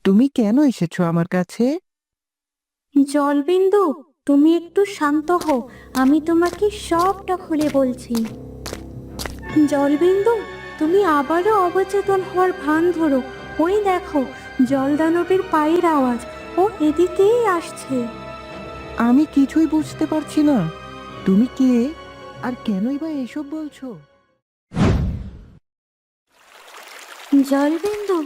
তুমি কেন এসেছো আমার কাছে? জলবিন্দু, তুমি একটু শান্ত হও। আমি তোমাকে সবটা খুলে বলছি। জলবিন্দু, তুমি আবারও অবচেতন হওয়ার ভান ধরো। ওই দেখো, জলদানবের পায়ের আওয়াজ। ও এদিকেই আসছে। আমি কিছুই বুঝতে পারছি না। তুমি কে, আর কেনই বা এসব বলছো? জলবিন্দু,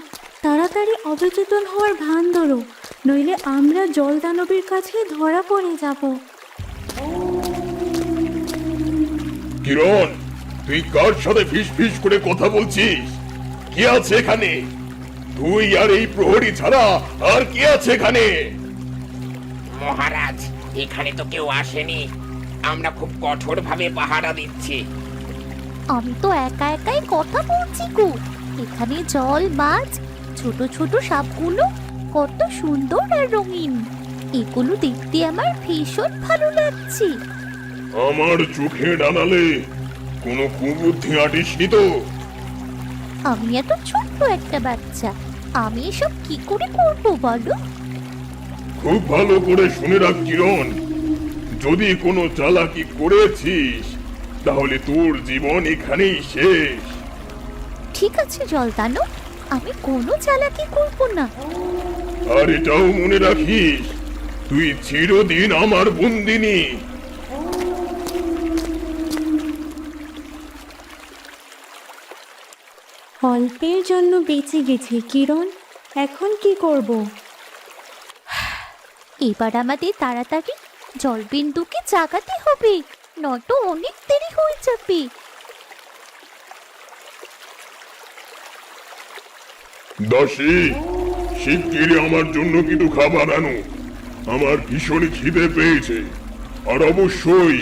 তাড়াতাড়ি অবচেতন হওয়ার ভান ধরো, নইলে আমরা জলদানবের কাছে ধরা পড়ে যাব। কিরণ, তুই কার সাথে ফিস ফিস করে কথা বলছিস? কে আছে এখানে? তুই আর এই প্রহরী ছাড়া আর কে আছে এখানে? মহারাজ, এখানে তো কেউ আসেনি। আমরা খুব কঠোরভাবে পাহারা দিচ্ছি। আমি তো একা একাই কথা বলছি গো। এখানে জল, মাছ, ছোট ছোট সাপগুলো কত সুন্দর আর রঙিন। এগুলো দেখতে আমার ভীষণ ভালো লাগছে। আমার চোখে ডানালে কোনো কুবুদ্ধি আটিসনি তো? আমি এত ছোট্ট একটা বাচ্চা, আমি এসব কি করে করবো বলো? খুব ভালো করে শুনে রাখ কিরণ, যদি কোনো চালাকি করেছিস তাহলে তোর জীবন এখানেই শেষ। ঠিক আছে জলদানব, আমি কোনো চালাকি করবো না। আর এটাও মনে রাখিস, তুই চিরদিন আমার বন্দিনী। অল্পের জন্য বেঁচে গেছি কিরণ, এখন কি করব? এবার আমাদের তাড়াতাড়ি জলবিন্দুকে জাগাতে হবে, নয়তো অনেক দেরি হয়ে যাবে। দাসী, শিগগিরই আমার জন্য কিছু খাবার আনো। আমার ভীষণ খিদে পেয়েছে, আর অবশ্যই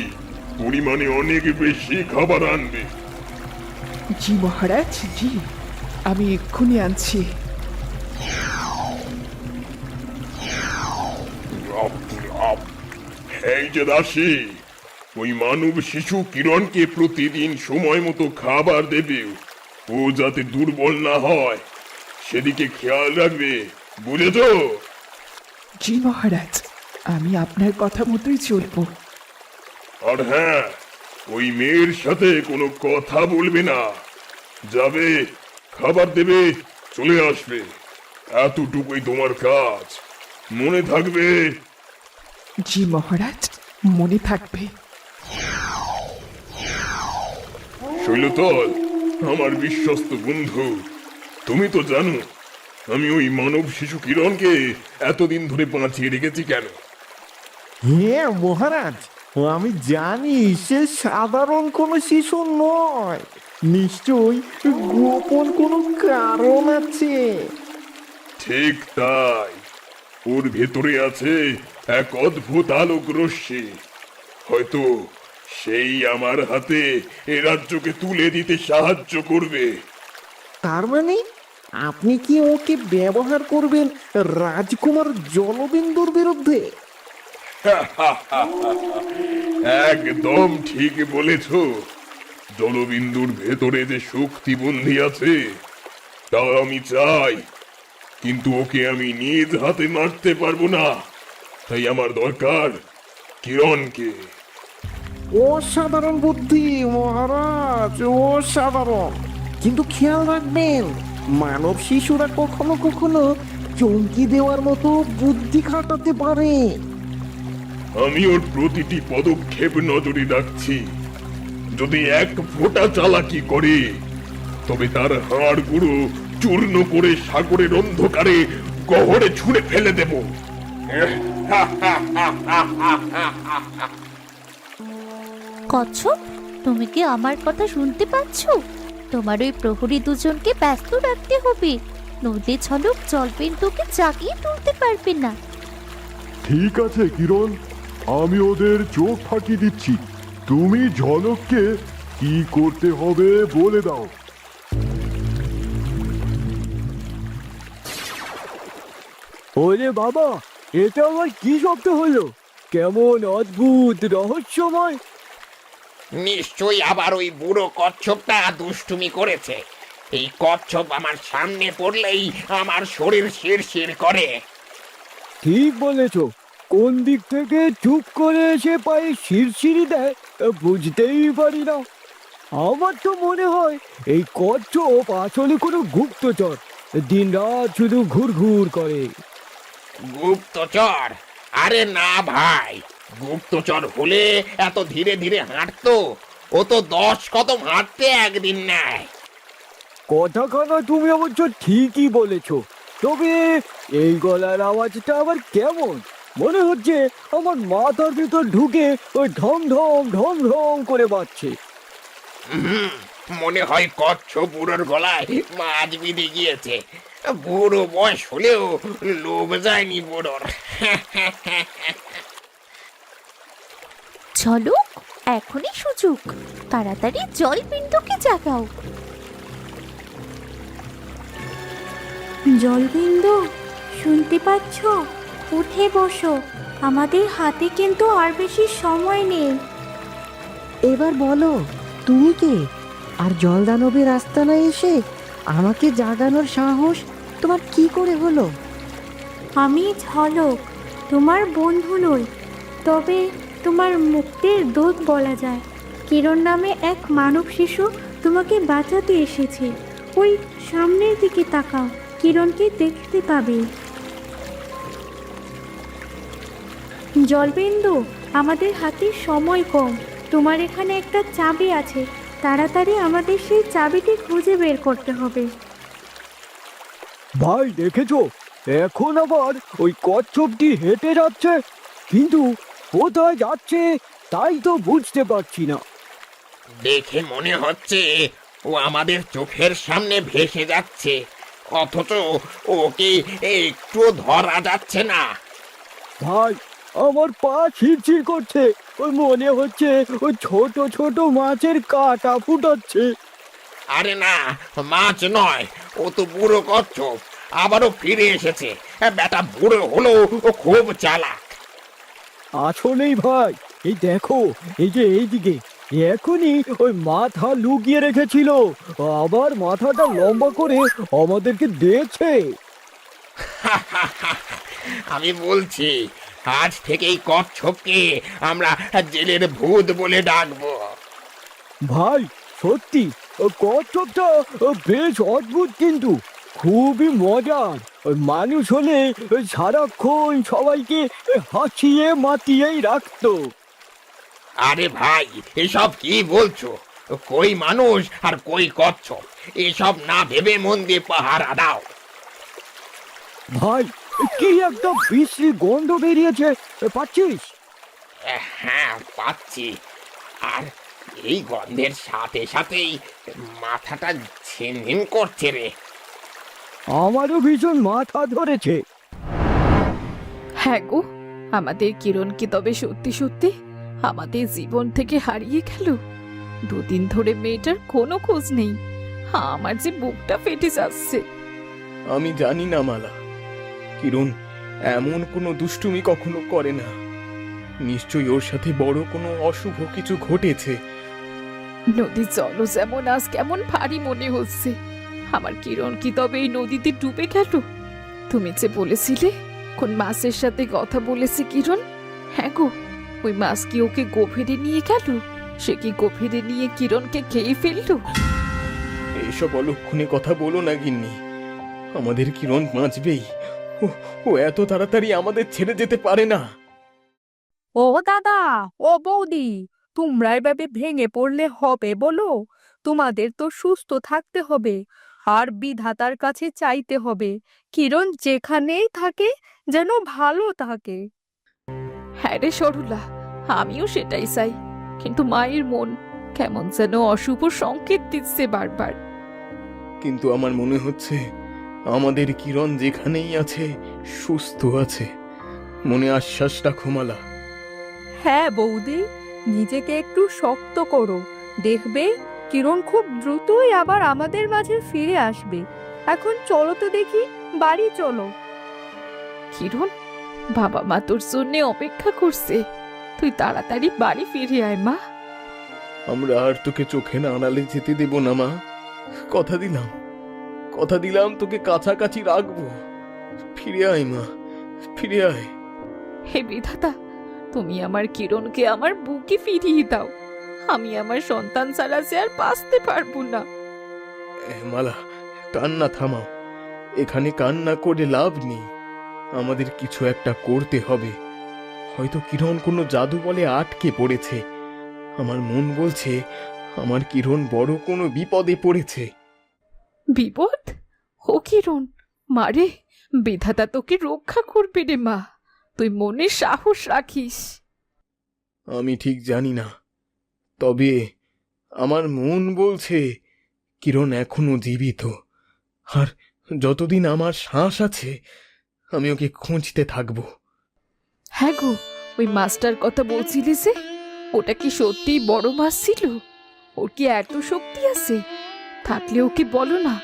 পরিমাণে অনেক বেশি খাবার আনবে। জি মহারাজ, জি, আমি এক্ষুনি আনছি। এই যে দাসী, ওই মানব শিশু কিরণকে প্রতিদিন সময় মতো খাবার দেবে। ও যাতে দুর্বল না হয় সেদিকে খেয়াল রাখবে, বুঝেছো? জি মহারাজ, আমি আপনার কথা মতোই চলবো। আর হ্যাঁ, ওই মেয়ের সাথে কোনো কথা বলবে না। যাবে, খাবার দেবে, চলে আসবে। এতটুকুই তোমার কাজ, মনে থাকবে। জি মহারাজ, মনে থাকবে। শৈলতল, আমার বিশ্বস্ত বন্ধু, তুমি তো জানো আমি ওই মানব শিশু কিরণকে এতদিন ধরে বাঁচিয়ে রেখেছি কেন। হ্যাঁ মহারাজ, আমি জানি সে সাধারণ কোনো শিশু নয়। নিশ্চয়ই গোপন কোনো কারণ আছে। ঠিক তাই, ওর ভেতরে আছে এক অদ্ভুত আলোক রশ্মি। হয়তো সেই আমার হাতে এ রাজ্যকে তুলে দিতে সাহায্য করবে। তার মানে আপনি কি ওকে ব্যবহার করবেন রাজকুমার জলবিন্দুর বিরুদ্ধে? একদম ঠিক বলেছ। জলবিন্দুর ভেতরে যে শক্তি বন্দী আছে তা আমি চাই, কিন্তু ওকে আমি নিজ হাতে মারতে পারবো না। তাই আমার দরকার কিরণকে। অসাধারণ বুদ্ধি মহারাজ, অসাধারণ। কিন্তু খেয়াল রাখবেন, মানব শিশুরা কখনো কখনো চমকি দেওয়ার মতো বুদ্ধি খাটাতে পারে। আমি ওর প্রতিটি পদক্ষেপ নজরে রাখছি। যদি এক ফোঁটা চালাকি করে তবে তার হাড় গুঁড়ো চূর্ণ করে সাগরের অন্ধকারে গহরে ছুঁড়ে ফেলে দেব। কচ্ছপ, তুমি কি আমার কথা শুনতে পাচ্ছ? তোমার ওই প্রহরী দুজনকে ব্যস্ত রাখতে হবে, নদী ঝলক জলবিন্দুকে জাগিয়ে তুলতে পারবে না। ঠিক আছে কিরণ, আমি ওদের চোখ ফাঁকি দিচ্ছি। তুমি ঝলককে কি করতে হবে বলে দাও। ওরে বাবা, এটা আবার কি শব্দ হলো? কেমন অদ্ভুত রহস্যময়। নিশ্চয়ই আবার ওই বুড়ো কচ্ছপটা দুষ্টুমি করেছে। এই কচ্ছপ আমার সামনে পড়লেই আমার শরীর শিরশির করে। ঠিক বলেছ, কোন দিক থেকে চুপ করে এসে পায়ে শিরশিরি দেয় বুঝতেই পারি না। আমার তো মনে হয় এই কচ্ছপ আসলে কোনো গুপ্তচর, দিনরাত শুধু ঘুরঘুর করে। গুপ্তচর? আরে না ভাই, গুপ্তচর হলে এত ধীরে ধীরে হাঁটতো? ও তো 10 কদম হাঁটতে একদিন নেয়। কথাখানা তুমি অবশ্য ঠিকই বলেছ, তবে এই গলার আওয়াজটা আবার কেমন? মনে হচ্ছে আমার মাথার ভিতর ঢুকে ওই ঢম ঢম ঢম ঢম করে বাজছে। মনে হয় কচ্ছপ বুড়োর গলায় মাছ বিঁধে গিয়েছে। বুড়ো বয়স হলেও লোভ যায়নি বুড়োর। চলো, এখনই সুযোগ, তাড়াতাড়ি জলপিণ্ডকে জাগাও। জলবিন্দু, শুনতে পাচ্ছ? উঠে বসো, আমাদের হাতে কিন্তু আর বেশি সময় নেই। এবার বলো, তুমি কে? আর জলদানবের আস্তানায় এসে আমাকে জাগানোর সাহস তোমার কি করে হলো? আমি ঝলক, তোমার বন্ধু নই, তবে তোমার মুক্তির দূত বলা যায়। কিরণ নামে এক মানব শিশু তোমাকে বাঁচাতে এসেছে। ওই সামনের দিকে তাকাও, কিরণকে দেখতে পাবে। জলবিন্দু, আমাদের হাতে সময় কম, তোমার এখানে একটা চাবি আছে, তাড়াতাড়ি আমাদের সেই চাবিটি খুঁজে বের করতে হবে। ভাই দেখেছো, এখন আবার ওই কচ্ছপটি হেঁটে যাচ্ছে, কিন্তু কোথায় যাচ্ছে তাই তো বুঝতে পারছি না। দেখে মনে হচ্ছে ও আমাদের চোখের সামনে ভেসে যাচ্ছে, অথচ ওকে একটু ধরা যাচ্ছে না। ভাই, আমার পা ছিড়ছিড় করছে, ওই মনে হচ্ছে ওই ছোট ছোট মাছের কাঁটা ফুটাচ্ছে। আরে না, মাছ নয়, ও তো বুড়ো কচ্ছপ, আবারও ফিরে এসেছে। বেটা বুড়ো হলো ও খুব চালাক। আসলেই ভাই, এই দেখো, এই যে এইদিকে এখনই ওই মাথা লুকিয়ে রেখেছিল, আবার মাথাটা লম্বা করে আমাদেরকে দেখছে। আমি বলছি, আজ থেকেই কচ্ছপকে আমরা জেলের ভূত বলে ডাকবো। ভাই সত্যি, ও কচ্ছপটা বেশ অদ্ভুত, কিন্তু খুবই মজার। ওই মানুষ হলে সারাক্ষণ সবাইকে হাসিয়ে মাতিয়েই রাখতো। আরে ভাই, এসব কি বলছো? কই মানুষ আর কই কচ্ছপ, এসব না ভেবে মন দিয়ে পাহারা দাও। ভাই, কি একটা বিশ্রী গন্ধ বেরিয়েছে, পাচ্ছিস? হ্যাঁ, পাচ্ছি। আর এই গন্ধের সাথে সাথেই মাথাটা ঝিনঝিন করছে রে। আমারও ভীষণ মাথা ধরেছে। হ্যাঁ গো, আমাদের কিরণ কি তবে সত্যি সত্যি আমাদের জীবন থেকে হারিয়ে গেল? 2 দিন ধরে মেয়েটার কোনো খোঁজ নেই। আমার যে বুকটা ফেটে যাচ্ছে। আমি জানি না মালা, কিরণ এমন কোনো দুষ্টুমি কখনো করে না। নিশ্চয়ই ওর সাথে বড় কোনো অশুভ কিছু ঘটেছে। নদীর জলও যেমন আজ কেমন ভারী মনে হচ্ছে। আমার কিরণ কি তবে এই নদীতে ডুবে গেল? তুমি যে বলেছিলে কোন মাছের সাথে কথা বলেছে কিরণ, হ্যাঁ গো, ওই মাছ কি ওকে গভীরে নিয়ে গেল? সে কি গভীরে নিয়ে কিরণকে খেয়ে ফেললো? এইসব অলক্ষণে কথা বলো না গিন্নি, আমাদের কিরণ বাঁচবেই। ও এত তাড়াতাড়ি আমাদের ছেড়ে যেতে পারে না। ও দাদা, ও বৌদি, তোমরা এভাবে ভেঙে পড়লে হবে বলো? তোমাদের তো সুস্থ থাকতে হবে, আর বিধাতার কাছে চাইতে হবে কিরণ যেখানেই থাকে যেন ভালো থাকে। হ্যাঁ রে সরলা, আমিও সেটাই চাই, কিন্তু মায়ের মন কেমন যেন অশুভ সংকেত দিচ্ছে বারবার। কিন্তু আমার মনে হচ্ছে আমাদের কিরণ যেখানেই আছে সুস্থ আছে। মনে আশ্বাস রাখো মালা। হ্যাঁ বৌদি, নিজেকে একটু শক্ত করো, দেখবে কিরণ খুব দ্রুতই আবার আমাদের মাঝে ফিরে আসবে। এখন চলো তো দেখি, বাড়ি চলো। কিরণ, বাবা মা তোর জন্য অপেক্ষা করছে, তুই তাড়াতাড়ি বাড়ি ফিরে আয় মা। আমরা আর তোকে চোখে না আড়ালে যেতে দেব না মা, কথা দিলাম। কথা দিলাম তোকে কাছাকাছি রাখবো। ফিরে আয় মা, ফিরে আয়। হে বিধাতা, তুমি আমার কিরণকে আমার বুকে ফিরিয়ে দাও। আমি আমার সন্তান ছাড়া সে আর বাঁচতে পারবো না। মালা, কান্না থামাও। এখানে কান্না করে লাভ নেই। আমাদের কিছু একটা করতে হবে। হয়তো কিরণ কোনো জাদু বলে আটকে পড়েছে। আমার মন বলছে আমার কিরণ বড় কোনো বিপদে পড়েছে। বিপদ? ও কিরণ, মারে, বিধাতা তোকে রক্ষা করবে রে মা। তুই মনে সাহস রাখিস। আমি ঠিক জানি না, তবে আমার মন বলছে কিরণ এখনো জীবিত। আর যতদিন আমার শ্বাস আছে আমি ওকে খুঁজতে থাকবো। হ্যাঁ গো, ওই মাছটার কথা বলছিলি যে, ওটা কি সত্যি বড় মাছ ছিল? ওর কি এত শক্তি আছে? থাকলে ওকে বলো না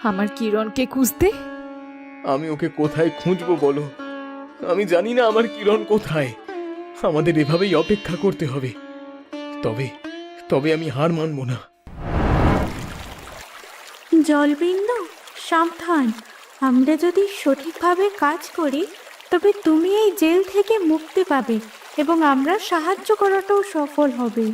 আমার কিরণকে খুঁজতে। আমি ওকে কোথায় খুঁজবো বলো? আমি জানি না আমার কিরণ কোথায়। আমাদের এভাবেই অপেক্ষা করতে হবে। তবে তবে আমি হার মানবো না। জলবিন্দু, সাবধান। আমরা যদি সঠিকভাবে কাজ করি তবে তুমি এই জেল থেকে মুক্তি পাবে এবং আমরা সাহায্য করাটাও সফল হবে।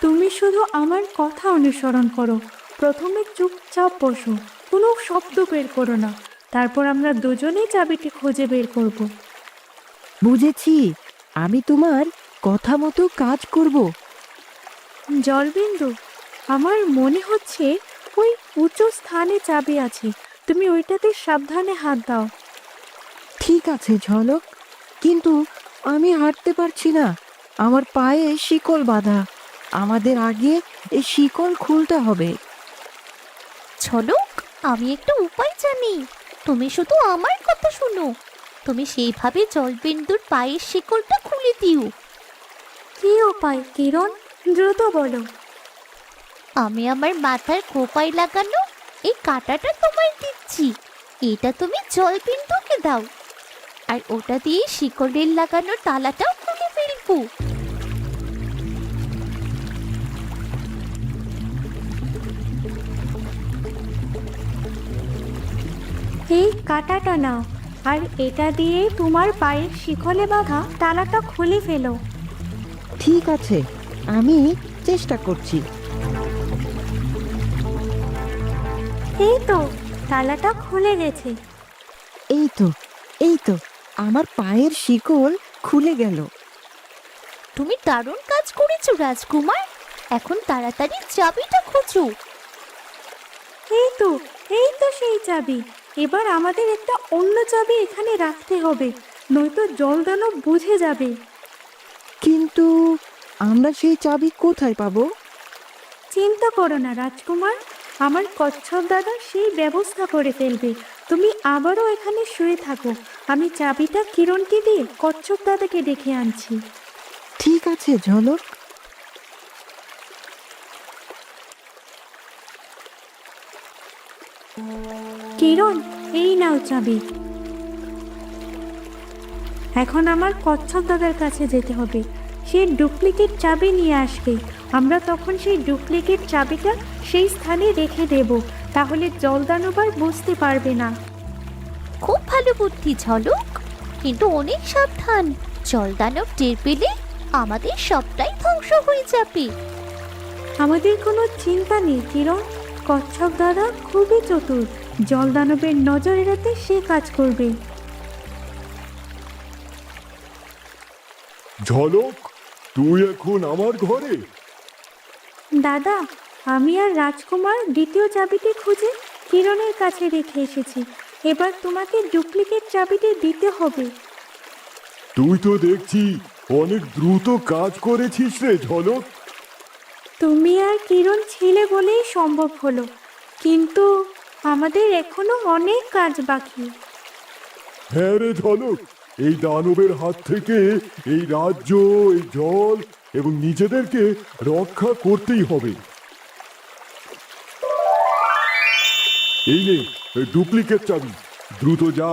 তুমি শুধু আমার কথা অনুসরণ করো। প্রথমে চুপচাপ বসো, কোনো শব্দ বের করো না। তারপর আমরা দুজনেই চাবিটি খুঁজে বের করব। বুঝেছি, আমি তোমার কথা মতো কাজ করব। জলবিন্দু, আমার মনে হচ্ছে ওই উঁচু স্থানে চাবি আছে। তুমি ওইটাতে সাবধানে হাত দাও। ঠিক আছে ঝলক, কিন্তু আমি হাঁটতে পারছি না। আমার পায়ে শিকল বাঁধা। আমাদের আগে এই শিকল খুলতে হবে। ঝলক, আমি একটা উপায় জানি। তুমি শুধু আমার কথা শোনো। তুমি সেইভাবে জলবিন্দুর পায়ের শিকলটা খুলে দিও। কি উপায় কিরণ? দ্রুত বলো। আমি আমার মাথার খোপায় লাগানো এই কাঁটাটা তোমায় দিচ্ছি। এটা তুমি জলবিন্দুকে দাও, আর ওটা দিয়ে শিকলের লাগানো তালাটাও খুলে ফেলবো। এই কাঁটাটা নাও, আর এটা দিয়ে তোমার পায়ের শিকলে বাঁধা তালাটা খুলে ফেলো। ঠিক আছে, আমি চেষ্টা করছি। এই তো, তালাটা খুলে গেছে। এই তো আমার পায়ের শিকল খুলে গেল। তুমি দারুণ কাজ করেছো রাজকুমার। এখন তাড়াতাড়ি চাবিটা খোঁজো। এই তো সেই চাবি। এবার আমাদের একটা অন্য চাবি এখানে রাখতে হবে, নয়তো জলদানব বুঝে যাবে। কিন্তু আমরা সেই চাবি কোথায় পাবো? চিন্তা করো না রাজকুমার, আমার কচ্ছপ দাদা সেই ব্যবস্থা করে ফেলবে। তুমি আবারও এখানে শুয়ে থাকো। আমি চাবিটা কিরণকে দিয়ে কচ্ছপ দাদাকে ডেকে আনছি। ঠিক আছে ঝলক। কিরণ, এই নাও চাবি। এখন আমার কচ্ছপ দাদার কাছে যেতে হবে। সে ডুপ্লিকেট চাবি নিয়ে আসবে। আমরা তখন সেই ডুপ্লিকেট চাবিটা সেই স্থানে রেখে দেব। তাহলে জলদানব আর বুঝতে পারবে না। খুব ভালো বুদ্ধি ঝলক, কিন্তু অনেক সাবধান। জলদানব টের পেলে আমাদের সবটাই ধ্বংস হয়ে যাবে। আমাদের কোনো চিন্তা নেই কিরণ। কচ্ছপ দাদা খুবই চতুর। জলদানবের নজর এড়াতে সে কাজ করবে। ঝলক, তুই এখন আমার ঘরে? দাদা, আমি আর রাজকুমার দ্বিতীয় চাবিটি খুঁজে কিরণের কাছে রেখে এসেছি। এবার তোমাকে ডুপ্লিকেট চাবিটি দিতে হবে। তুই তো দেখছি অনেক দ্রুত কাজ করেছিস রে ঝলক। তুমি আর কিরণ ছিলে বলেই সম্ভব হলো, কিন্তু আমাদের এখনো অনেক কাজ বাকি। হ্যাঁ রে ঝলক, এই দানবের হাত থেকে এই রাজ্য, এই জল এবং নিজেদেরকে রক্ষা করতেই হবে। এই নে ডুপ্লিকেট চাবি, দ্রুত যা।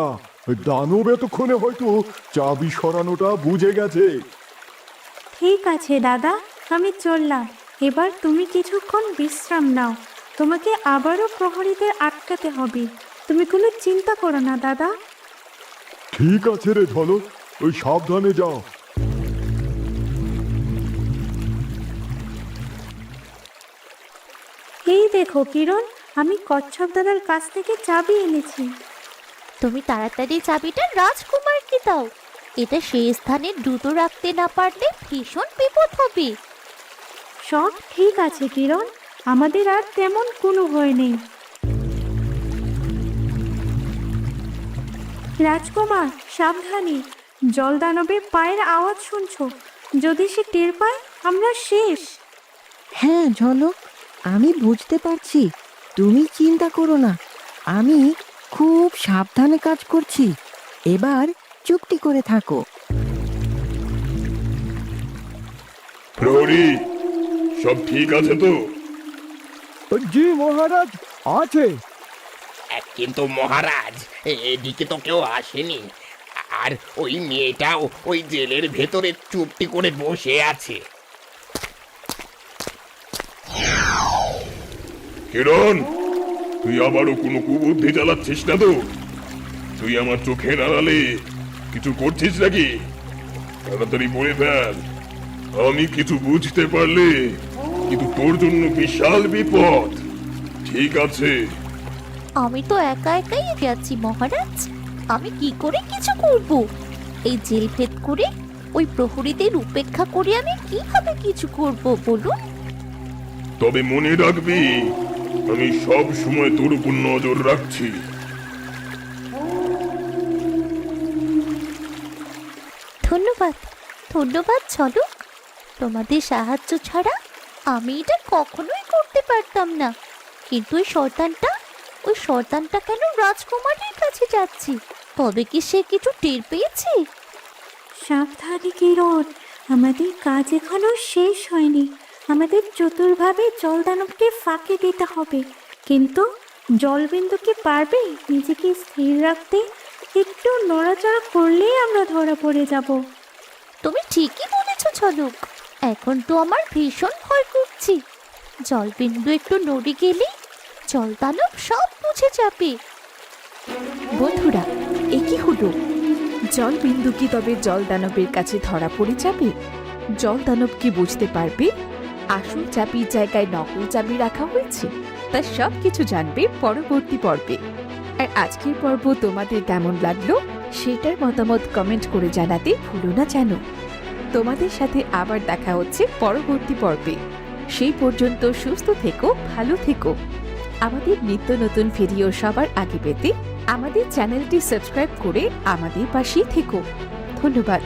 দানব এতক্ষণে হয়তো চাবি সরানোটা বুঝে গেছে। ঠিক আছে দাদা, আমি চললাম। এবার তুমি কিছুক্ষণ বিশ্রাম নাও। তোমাকে আবারও প্রহরীদের আটকাতে হবে। তুমি কোনো চিন্তা করো না দাদা। ঠিক আছে রে ঝলক, ওই সাবধানে যাও। এই দেখো কিরণ, আমি কচ্ছপ দাদার কাছ থেকে চাবি এনেছি। তুমি তাড়াতাড়ি চাবিটা রাজকুমারকে দাও। এটা সেই স্থানে দ্রুত রাখতে না পারলে ভীষণ বিপদ হবে। সব ঠিক আছে কিরণ, আমাদের আর তেমন কোনো ভয় নেই। রাজকুমার সাবধানে, জলদানবের পায়ের আওয়াজ শুনছো, যদি সে টের পায় আমরা শেষ। হ্যাঁ ঝলক, আমি বুঝতে পারছি, তুমি চিন্তা করো না, আমি খুব সাবধানে কাজ করছি। এবার চুপটি করে থাকো। প্রহরী, সব ঠিক আছে তো? জি মহারাজ, আছে। কিন্তু মহারাজ, এদিকে তো কেউ আসেনি, আর ওই মেয়েটাও ওই জেলের ভেতরে চুপটি করে বসে আছে। কিরণ, তুই আবারও কোনো কুবুদ্ধি চালাচ্ছিস না তো? তুই আমার চোখের আড়ালে কিছু করছিস নাকি? তাড়াতাড়ি বলে ফেল, আমি কিছু বুঝতে পারলে কিন্তু তোর জন্য বিশাল বিপদ। ঠিক আছে? আমি তো একা একাই যাচ্ছি মহারাজ, আমি কি করে কিছু করব? এই জেল ভেদ করে ওই প্রহরীদের উপেক্ষা করে আমি কিভাবে কিছু করব বলুন? তবে মনে রাখবি, আমি সব সময় তোর উপর নজর রাখছি। ধন্যবাদ, ধন্যবাদ ঝলক। তোমাদের সাহায্য ছাড়া আমি এটা কখনোই করতে পারতাম না। কিন্তু ওই শয়তানটা কেন রাজকুমারের কাছে যাচ্ছে? তবে কি সে কিছু টের পেয়েছে? সাবধানে কিরণ, আমাদের কাজ এখনো শেষ হয়নি। আমাদের চতুরভাবে জলদানবকে ফাঁকি দিতে হবে। কিন্তু জলবিন্দু কি পারবে নিজেকে স্থির রাখতে? একটু নড়াচড়া করলেই আমরা ধরা পড়ে যাব। তুমি ঠিকই বলেছ ঝলক, এখন তো আমার ভীষণ ভয় করছে। জলবিন্দু একটু নড়ে গেলে জলদানব সব বুঝে যাবে। বন্ধুরা, এ কি হলো? জলবিন্দু কি তবে জলদানবের কাছে ধরা পড়ে যাবে? জলদানব কি বুঝতে পারবে আসল চাবির জায়গায় নকল চাবি রাখা হয়েছে? তা সব কিছু জানবে পরবর্তী পর্বে। আর আজকের পর্ব তোমাদের কেমন লাগলো সেটার মতামত কমেন্ট করে জানাতে ভুলো না যেন। তোমাদের সাথে আবার দেখা হচ্ছে পরবর্তী পর্বে। সেই পর্যন্ত সুস্থ থেকো, ভালো থেকো। আমাদের নিত্য নতুন ভিডিও সবার আগে পেতে আমাদের চ্যানেলটি সাবস্ক্রাইব করে আমাদের পাশেই থেকো। ধন্যবাদ।